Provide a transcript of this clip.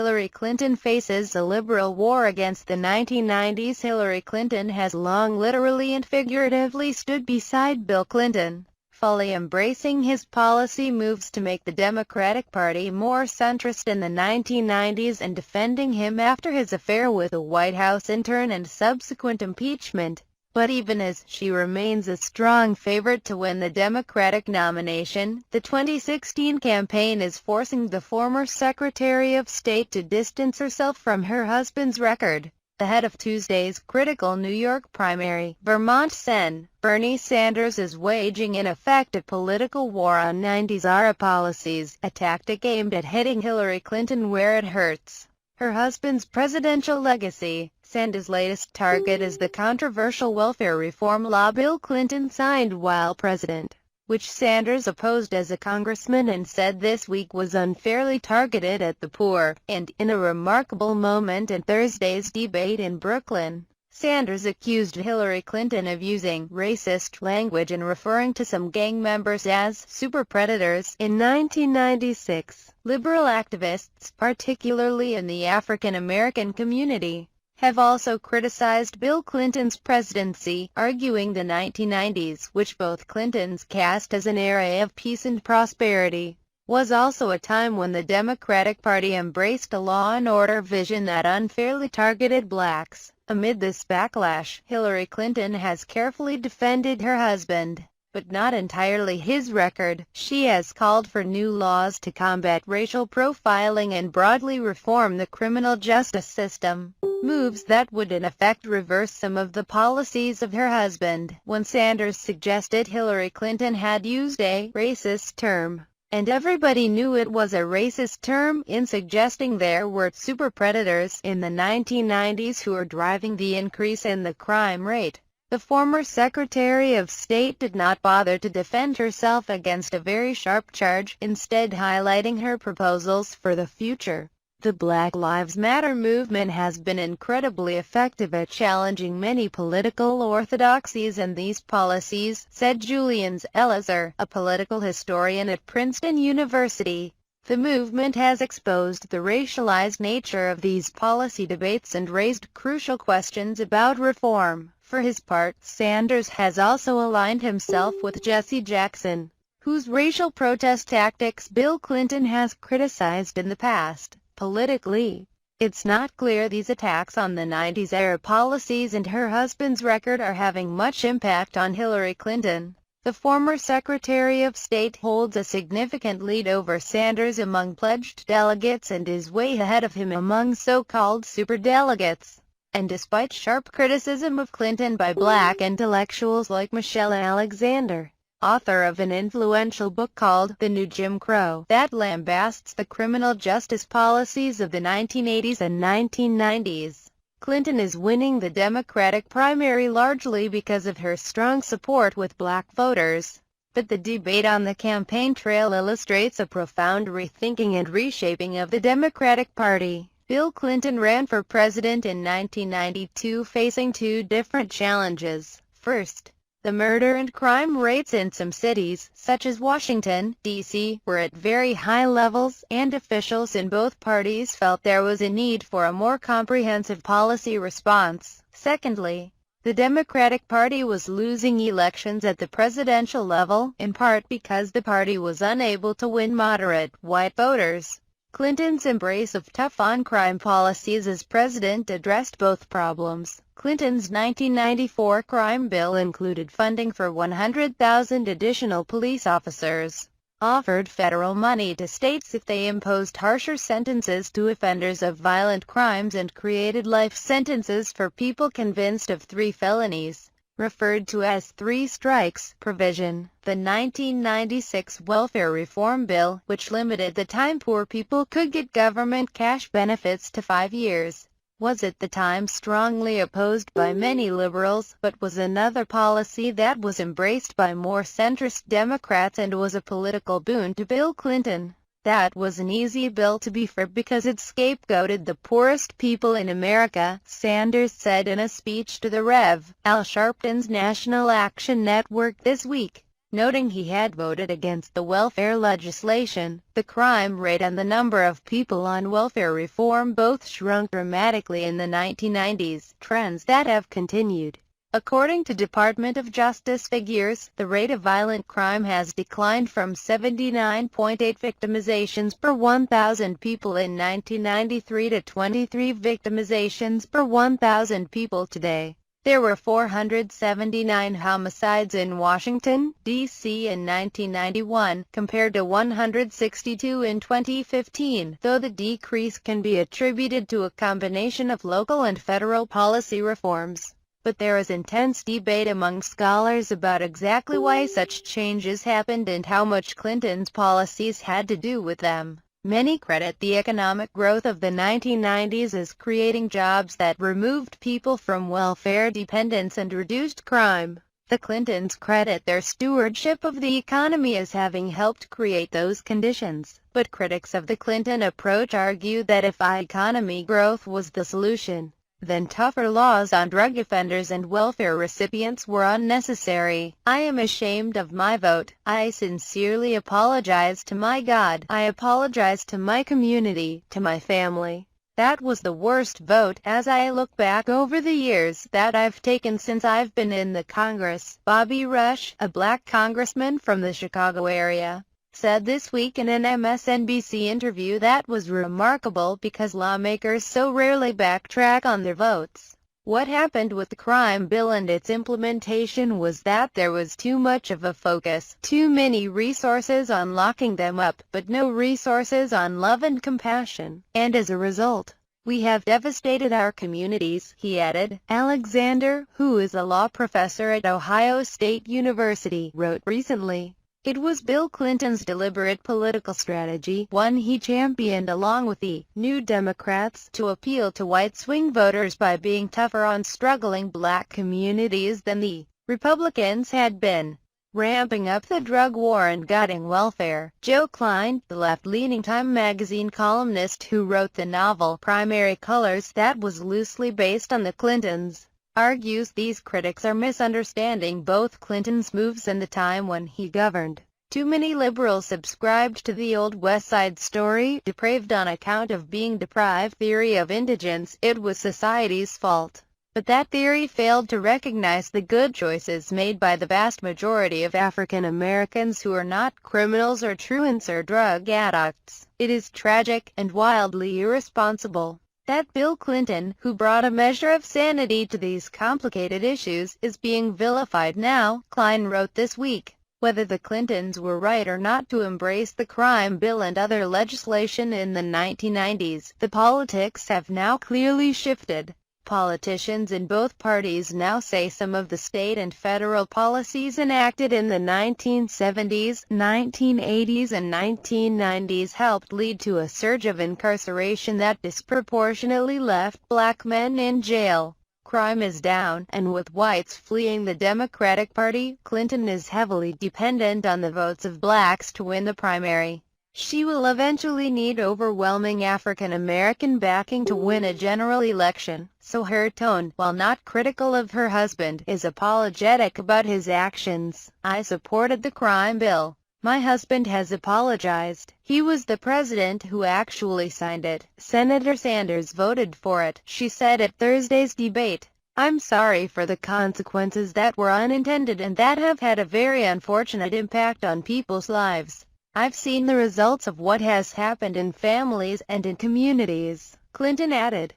Hillary Clinton faces a liberal war against the 1990s. Hillary Clinton has long literally and figuratively stood beside Bill Clinton, fully embracing his policy moves to make the Democratic Party more centrist in the 1990s and defending him after his affair with a White House intern and subsequent impeachment. But even as she remains a strong favorite to win the Democratic nomination, the 2016 campaign is forcing the former Secretary of State to distance herself from her husband's record. Ahead of Tuesday's critical New York primary, Vermont Sen, Bernie Sanders is waging an effective political war on 90s-era policies, a tactic aimed at hitting Hillary Clinton where it hurts. Her husband's presidential legacy. Sanders' latest target is the controversial welfare reform law Bill Clinton signed while president, which Sanders opposed as a congressman and said this week was unfairly targeted at the poor. And, in a remarkable moment in Thursday's debate in Brooklyn, Sanders accused Hillary Clinton of using racist language and referring to some gang members as super predators. In 1996, liberal activists, particularly in the African American community, have also criticized Bill Clinton's presidency, arguing the 1990s, which both Clintons cast as an era of peace and prosperity, was also a time when the Democratic Party embraced a law and order vision that unfairly targeted blacks. Amid this backlash, Hillary Clinton has carefully defended her husband, but not entirely his record. She has called for new laws to combat racial profiling and broadly reform the criminal justice system, moves that would in effect reverse some of the policies of her husband. When Sanders suggested Hillary Clinton had used a racist term, and everybody knew it was a racist term, in suggesting there were super predators in the 1990s who were driving the increase in the crime rate, the former Secretary of State did not bother to defend herself against a very sharp charge, instead highlighting her proposals for the future. The Black Lives Matter movement has been incredibly effective at challenging many political orthodoxies and these policies, said Julian Elazar, a political historian at Princeton University. The movement has exposed the racialized nature of these policy debates and raised crucial questions about reform. For his part, Sanders has also aligned himself with Jesse Jackson, whose racial protest tactics Bill Clinton has criticized in the past. Politically, it's not clear these attacks on the 90s-era policies and her husband's record are having much impact on Hillary Clinton. The former Secretary of State holds a significant lead over Sanders among pledged delegates and is way ahead of him among so-called superdelegates. And despite sharp criticism of Clinton by black intellectuals like Michelle Alexander, author of an influential book called The New Jim Crow, that lambasts the criminal justice policies of the 1980s and 1990s, Clinton is winning the Democratic primary largely because of her strong support with black voters. But the debate on the campaign trail illustrates a profound rethinking and reshaping of the Democratic Party. Bill Clinton ran for president in 1992 facing two different challenges. First, the murder and crime rates in some cities, such as Washington, D.C., were at very high levels, and officials in both parties felt there was a need for a more comprehensive policy response. Secondly, the Democratic Party was losing elections at the presidential level, in part because the party was unable to win moderate, white voters. Clinton's embrace of tough on-crime policies as president addressed both problems. Clinton's 1994 crime bill included funding for 100,000 additional police officers, offered federal money to states if they imposed harsher sentences to offenders of violent crimes, and created life sentences for people convicted of 3 felonies, referred to as 3 strikes provision. The 1996 welfare reform bill, which limited the time poor people could get government cash benefits to 5 years, was at the time strongly opposed by many liberals, but was another policy that was embraced by more centrist Democrats and was a political boon to Bill Clinton. That was an easy bill to be for because it scapegoated the poorest people in America, Sanders said in a speech to the Rev. Al Sharpton's National Action Network this week. noting he had voted against the welfare legislation. The crime rate and the number of people on welfare reform both shrunk dramatically in the 1990s, trends that have continued. According to Department of Justice figures, the rate of violent crime has declined from 79.8 victimizations per 1,000 people in 1993 to 23 victimizations per 1,000 people today. There were 479 homicides in Washington, D.C. in 1991, compared to 162 in 2015, though the decrease can be attributed to a combination of local and federal policy reforms. But there is intense debate among scholars about exactly why such changes happened and how much Clinton's policies had to do with them. Many credit the economic growth of the 1990s as creating jobs that removed people from welfare dependence and reduced crime. The Clintons credit their stewardship of the economy as having helped create those conditions. But critics of the Clinton approach argue that if economic growth was the solution, then tougher laws on drug offenders and welfare recipients were unnecessary. I am ashamed of my vote. I sincerely apologize to my God. I apologize to my community, to my family. That was the worst vote, as I look back over the years that I've taken since I've been in the Congress. Bobby Rush, a black congressman from the Chicago area, said this week in an MSNBC interview that was remarkable because lawmakers so rarely backtrack on their votes. What happened with the crime bill and its implementation was that there was too much of a focus, too many resources on locking them up, but no resources on love and compassion. And as a result, we have devastated our communities, he added. Alexander, who is a law professor at Ohio State University, wrote recently, "It was Bill Clinton's deliberate political strategy, one he championed along with the New Democrats, to appeal to white swing voters by being tougher on struggling black communities than the Republicans had been, ramping up the drug war and gutting welfare." Joe Klein, the left-leaning Time magazine columnist who wrote the novel Primary Colors that was loosely based on the Clintons, argues these critics are misunderstanding both Clinton's moves and the time when he governed. Too many liberals subscribed to the old West Side Story, depraved on account of being deprived theory of indigence. It was society's fault. But that theory failed to recognize the good choices made by the vast majority of African Americans who are not criminals or truants or drug addicts. It is tragic and wildly irresponsible that Bill Clinton, who brought a measure of sanity to these complicated issues, is being vilified now, Klein wrote this week. Whether the Clintons were right or not to embrace the crime bill and other legislation in the 1990s, the politics have now clearly shifted. Politicians in both parties now say some of the state and federal policies enacted in the 1970s, 1980s and 1990s helped lead to a surge of incarceration that disproportionately left black men in jail. Crime is down, and with whites fleeing the Democratic Party, Clinton is heavily dependent on the votes of blacks to win the primary. She will eventually need overwhelming African American backing to win a general election, so her tone, while not critical of her husband, is apologetic about his actions. "I supported the crime bill. My husband has apologized. He was the president who actually signed it. Senator Sanders voted for it," she said at Thursday's debate. "I'm sorry for the consequences that were unintended and that have had a very unfortunate impact on people's lives. I've seen the results of what has happened in families and in communities," Clinton added.